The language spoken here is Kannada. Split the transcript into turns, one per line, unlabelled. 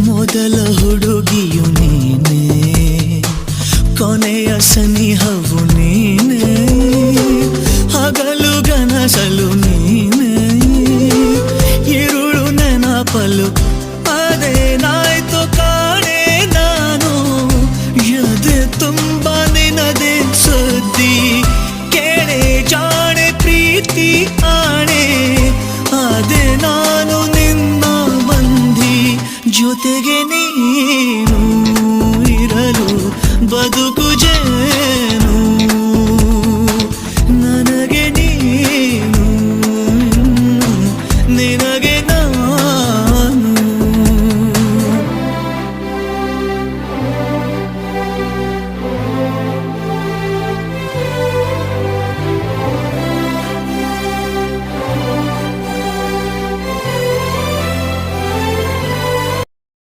ಮೊದಲ ಹುಡುಗಿಯು ನೀನೇ, ಕೊನೆಯ ಸನಿಹವು ನೀನೇ, ಹಗಲು ಗನಸಲು ನೀನೇ, ಇರುಳು ನೆನಪಲು ಅದೇನಾಯ್ತು ಕಾಣೆ ನಾನು. ಎದೆ ತುಂಬ ನಿನದೆ ಸುದ್ದಿ ಕೇಳೆ ಜಾಣೆ ಪ್ರೀತಿ ಆಣೆ, ಅದೇ ನಾನು ನಿನ್ನ ಬಂಧಿ, ಜೊತೆಗೆ ನೀನು ಇರಲು ಬದುಕು